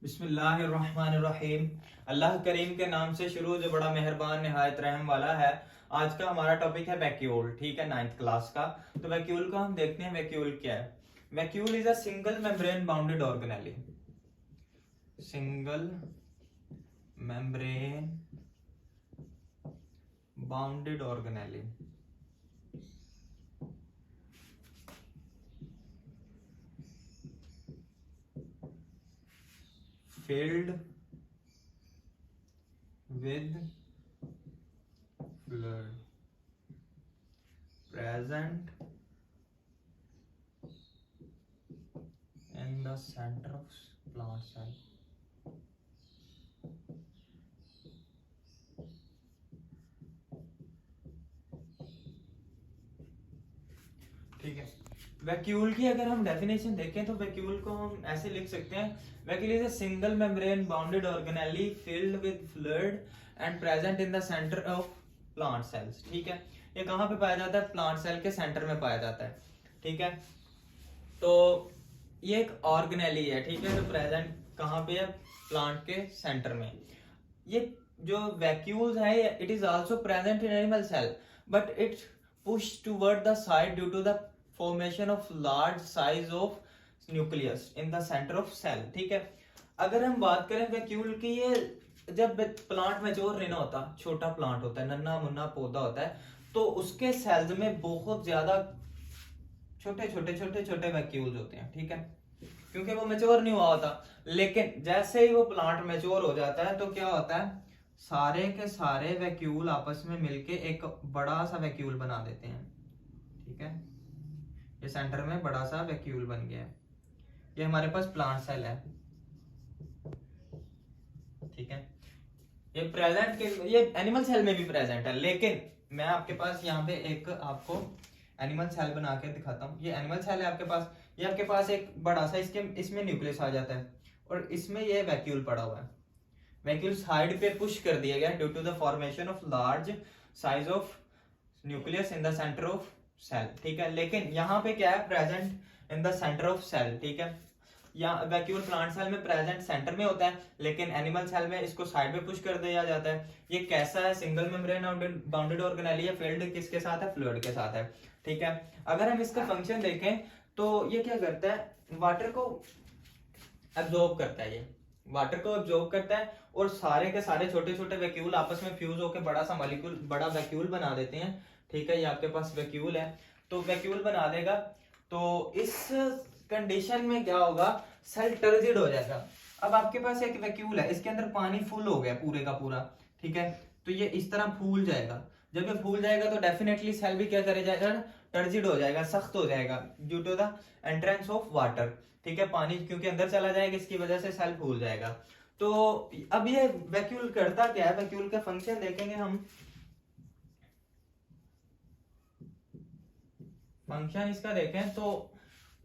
बिस्मिल्लाहिर्रहमानिर्रहीम। अल्लाह करीम के नाम से शुरू जो बड़ा मेहरबान निहायत रहम वाला है। आज का हमारा टॉपिक है वैक्यूल, ठीक है, 9th क्लास का। तो वैक्यूल का हम देखते हैं वैक्यूल क्या है। Vacuole is a single membrane bounded organelle. Single membrane bounded organelle filled with fluid present in the center of plant cell। ठीक है, वैक्यूल की अगर हम डेफिनेशन देखें तो वैक्यूल को हम ऐसे लिख सकते हैं, vacuole is a single membrane bounded organelle filled with fluid and present in the centre of plant cells. ठीक है, ये कहाँ पे पाया जाता है? प्लांट सेल के सेंटर में पाया जाता है। ठीक है, तो ये एक ऑर्गेनेली है, ठीक है, जो प्रेजेंट कहाँ पे है? प्लांट के सेंटर में। ये जो वैक्यूल्स है, it is also present in animal cell but it push toward the side due to the formation of large size of nucleus in the centre of cell. ठीक है, अगर हम बात करें वैक्यूल की, ये जब प्लांट मैच्योर नहीं होता, छोटा प्लांट होता है, नन्ना मुन्ना पौधा होता है, तो उसके सेल्स में बहुत ज्यादा छोटे छोटे वैक्यूल्स होते हैं। ठीक है, क्योंकि वो मैच्योर नहीं हुआ होता। लेकिन जैसे ही वो प्लांट मैच्योर हो जाता है तो क्या होता है? सारे के सारे वैक्यूल आपस में मिलके एक बड़ा सा वैक्यूल बना देते हैं। ठीक है, ये सेंटर में बड़ा सा वैक्यूल बन गया है। ये हमारे पास प्लांट सेल है। ठीक है, ये प्रेजेंट के, ये एनिमल सेल में भी प्रेजेंट है, लेकिन मैं आपके पास यहाँ पे एक आपको एनिमल सेल बना के दिखाता हूँ। ये एनिमल सेल है आपके पास, ये आपके पास एक बड़ा सा इसमें न्यूक्लियस आ जाता है और इसमें ये वैक्यूल पड़ा हुआ है। वैक्यूल साइड पे पुश कर दिया गया due to the formation of large size of nucleus in the centre of cell. ठीक है, लेकिन यहाँ पे क्या है? Present in the centre of cell. ठीक है, यहाँ वैक्यूल प्लांट सेल में प्रेजेंट सेंटर में होता है, लेकिन एनिमल सेल में इसको साइड में पुश कर दिया जाता है। ये कैसा है? सिंगल मेम्ब्रेन बाउंडेड ऑर्गेनेली है, फील्ड किसके साथ है? फ्लूइड के साथ है। ठीक है, अगर हम इसका फंक्शन देखें तो ये क्या करता है? वाटर को एब्जॉर्ब करता है। ये वाटर को एब्जॉर्ब करता है और सारे के सारे छोटे छोटे वैक्यूल आपस में फ्यूज होकर बड़ा सा मॉलिक्यूल, बड़ा वैक्यूल बना देते हैं। ठीक है, ये आपके पास वैक्यूल है, तो वैक्यूल बना देगा। तो इस कंडीशन में क्या होगा? सेल टर्जिड हो जाएगा। अब आपके पास एक वैक्यूल है, इसके अंदर पानी फुल हो गया पूरे का पूरा। ठीक है, तो ये इस तरह फूल जाएगा। जब ये फूल जाएगा तो डेफिनेटली सेल भी क्या करे जाएगा? टर्जिड हो जाएगा, सख्त हो जाएगा due to the entrance of water. ठीक है, पानी क्योंकि अंदर चला जाएगा, इसकी वजह से सेल फूल जाएगा। तो अब ये वैक्यूल करता क्या है? वैक्यूल का फंक्शन देखेंगे हम। फंक्शन इसका देखें तो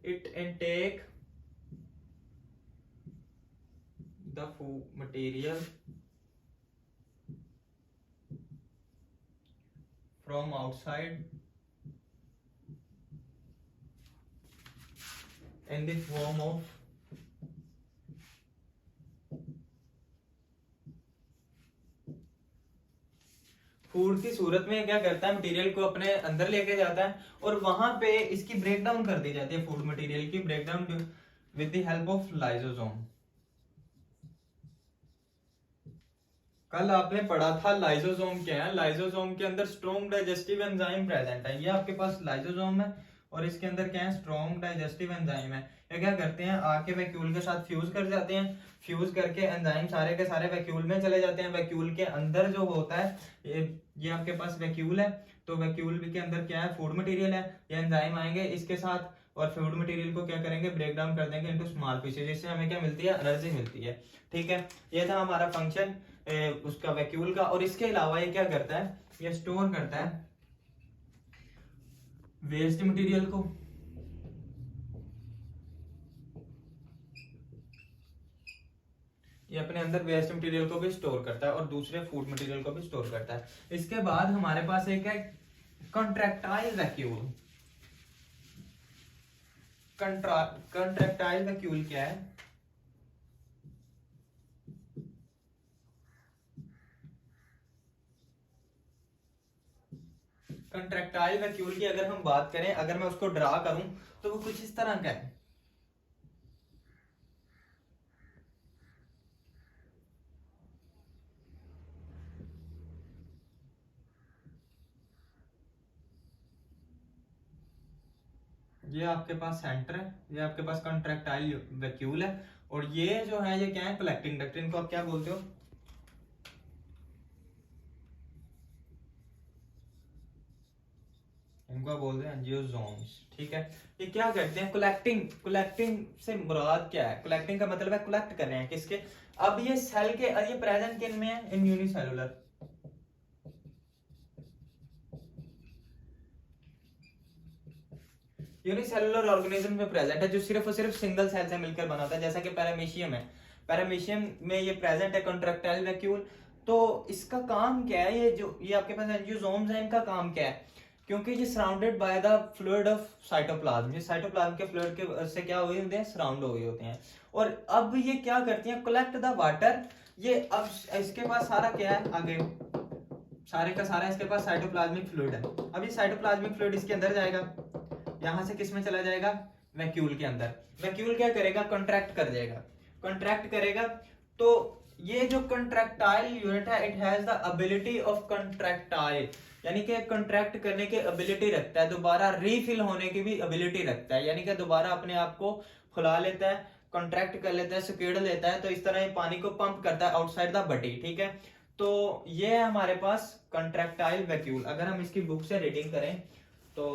it intake the food material from outside in the form of food की सूरत में क्या करता है? मटेरियल को अपने अंदर लेके जाता है और वहां पे इसकी ब्रेक डाउन कर दी जाती है। फूड मटेरियल की break down with the help of lysosome. कल आपने पढ़ा था लाइसोसोम क्या है। लाइसोसोम के अंदर स्ट्रॉन्ग डाइजेस्टिव एंजाइम प्रेजेंट है। ये आपके पास लाइसोसोम है और इसके अंदर क्या है? स्ट्रॉन्ग डाइजेस्टिव एंजाइम है। ये क्या करते हैं? आके वैक्यूल के साथ फ्यूज कर जाते हैं। फ्यूज करके एंजाइम सारे के सारे वैक्यूल में चले जाते हैं। वैक्यूल के अंदर जो होता है, ये आपके पास वैक्यूल है, तो वैक्यूल के अंदर क्या है? फूड मटेरियल है। ये एंजाइम आएंगे इसके साथ और फूड मटेरियल को क्या करेंगे? ब्रेक डाउन कर देंगे इनटू स्मॉल पीसेस, जिससे हमें क्या मिलती है? एनर्जी मिलती है। ठीक है, ये था हमारा फंक्शन उसका वैक्यूल का। और इसके अलावा ये क्या करता है? ये स्टोर करता है वेस्ट मटेरियल को। ये अपने अंदर वेस्ट मटेरियल को भी स्टोर करता है और दूसरे फूड मटेरियल को भी स्टोर करता है। इसके बाद हमारे पास एक है कॉन्ट्रैक्टाइल वैक्यूल। कॉन्ट्रैक्टाइल वैक्यूल क्या है? कंट्रैक्टाइल वैक्यूल की अगर हम बात करें, अगर मैं उसको ड्रा करूं तो वो कुछ इस तरह का है। ये आपके पास सेंटर है, ये आपके पास कंट्रैक्टाइल वैक्यूल है, और ये जो है ये क्या है, कलेक्टिंग डक्ट। इनको आप क्या बोलते हो? इनको आप बोलते हैं एंजियोसोम्स। ठीक है, ये क्या करते हैं? कलेक्टिंग। कलेक्टिंग से मुराद क्या है? कलेक्टिंग का मतलब है कलेक्ट कर रहे हैं किसके? अब ये सेल के, ये प्रेजेंट किन में है? इन यूनिसेलुलर। यूनिसेलुलर ऑर्गेनिज्म में प्रेजेंट है, जो सिर्फ और सिर्फ सिंगल सेल से मिलकर बना होता है, जैसा कि पैरामीशियम है। पैरामीशियम में ये प्रेजेंट है कंट्रैक्टाइल वैक्यूल। तो इसका काम क्या है? ये जो ये आपके पास एंजियोसोम्स हैं, इनका काम क्या है? क्योंकि ये surrounded by the fluid of cytoplasm, ये साइटोप्लाज्म के फ्लूइड के से क्या हुए होते हैं? सराउंड हुए होते हैं। और अब ये क्या करती हैं? Collect the water. ये अब इसके पास सारा क्या है आगे? सारे का सारा इसके पास साइटोप्लाज्मिक फ्लूइड है। अब ये साइटोप्लाज्मिक फ्लूइड इसके अंदर जाएगा, यहां से किस में चला जाएगा? वैक्यूल के अंदर। वैक्यूल क्या करेगा? कंट्रैक्ट कर जाएगा। कंट्रैक्ट करेगा तो ये जो कंट्रैक्टाइल यूनिट है, it has the ability of contractile, यानी कि कंट्रैक्ट करने की एबिलिटी रखता है, दोबारा रीफिल होने की भी एबिलिटी रखता है, यानी कि दोबारा अपने आप को फुला लेता है, कंट्रैक्ट कर लेता है, सिकेड़ लेता है। तो इस तरह ये पानी को पंप करता है आउटसाइड द बॉडी। ठीक है, तो ये है हमारे पास कंट्रैक्टाइल वैक्यूल। अगर हम इसकी बुक से रीडिंग करें तो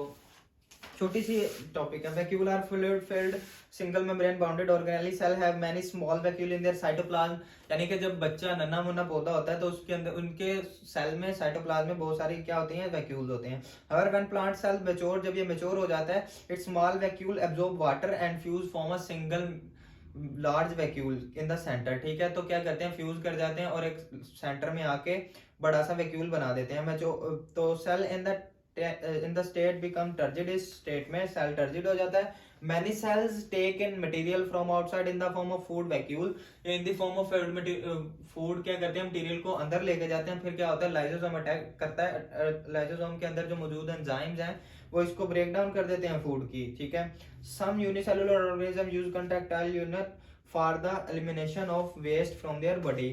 छोटी सी टॉपिक है। Vacuole are fluid filled single membrane bounded organelle cell have many small vacuole in their cytoplasm, यानी कि जब बच्चा नन्हा मुन्ना पौधा होता है तो उसके अंदर उनके सेल में, साइटोप्लाज्म में बहुत सारी क्या होती हैं? वैक्यूल्स होते हैं। अगर व्हेन प्लांट सेल मैच्योर, जब ये मैच्योर हो जाता है, it's small vacuole absorb water and fuse form a single large vacuole in the centre. ठीक है, तो क्या करते हैं? फ्यूज कर जाते हैं और एक सेंटर में आके बड़ा सा वैक्यूल बना देते हैं। मैं जो तो cell in the state become turgid, इस स्टेट में सेल टर्जिड हो जाता है। Many cells take in material from outside in the form of food vacuole, in the form of food क्या करते हैं? मटेरियल को अंदर लेके जाते हैं, फिर क्या होता है? लाइसोसोम अटैक करता है। लाइसोसोम के अंदर जो मौजूद एंजाइम्स हैं वो इसको ब्रेक डाउन कर देते हैं फूड की। ठीक है, some unicellular organism use contractile unit for the elimination of waste from their body,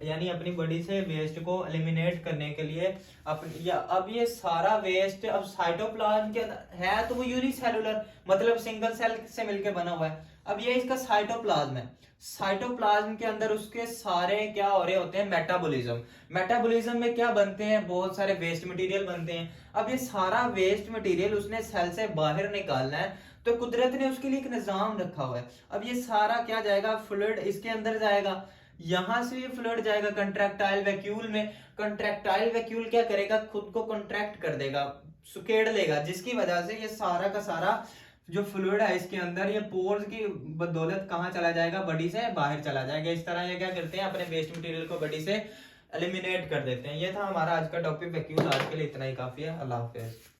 यानी अपनी बॉडी से वेस्ट को एलिमिनेट करने के लिए अब ये सारा वेस्ट अब साइटोप्लाज्म के अंदर है, तो वो यूनिसेलुलर मतलब सिंगल सेल से मिलकर बना हुआ है। अब ये इसका साइटोप्लाज्म है। साइटोप्लाज्म के अंदर उसके सारे क्या हो रहे होते हैं? मेटाबॉलिज्म। मेटाबॉलिज्म में क्या बनते हैं? बहुत सारे वेस्ट मटेरियल बनते हैं। अब ये सारा वेस्ट मटेरियल उसने सेल से बाहर निकालना है, तो कुदरत ने उसके लिए एक निजाम रखा हुआ है। अब ये सारा क्या जाएगा? फ्लूइड इसके अंदर जाएगा, यहां से ये फ्लूइड जाएगा कंट्रैक्टाइल वैक्यूल में। कंट्रैक्टाइल वैक्यूल क्या करेगा? खुद को कंट्रैक्ट कर देगा, सुकेड़ लेगा, जिसकी वजह से ये सारा का सारा जो फ्लूइड है इसके अंदर, ये पोर्स की बदौलत कहां चला जाएगा? बॉडी से बाहर चला जाएगा। इस तरह ये क्या करते हैं? अपने वेस्ट मटेरियल को बॉडी से एलिमिनेट कर देते हैं। ये था हमारा आज का टॉपिक वैक्यूल। आज के लिए इतना ही काफी है। अल्लाह हाफिज।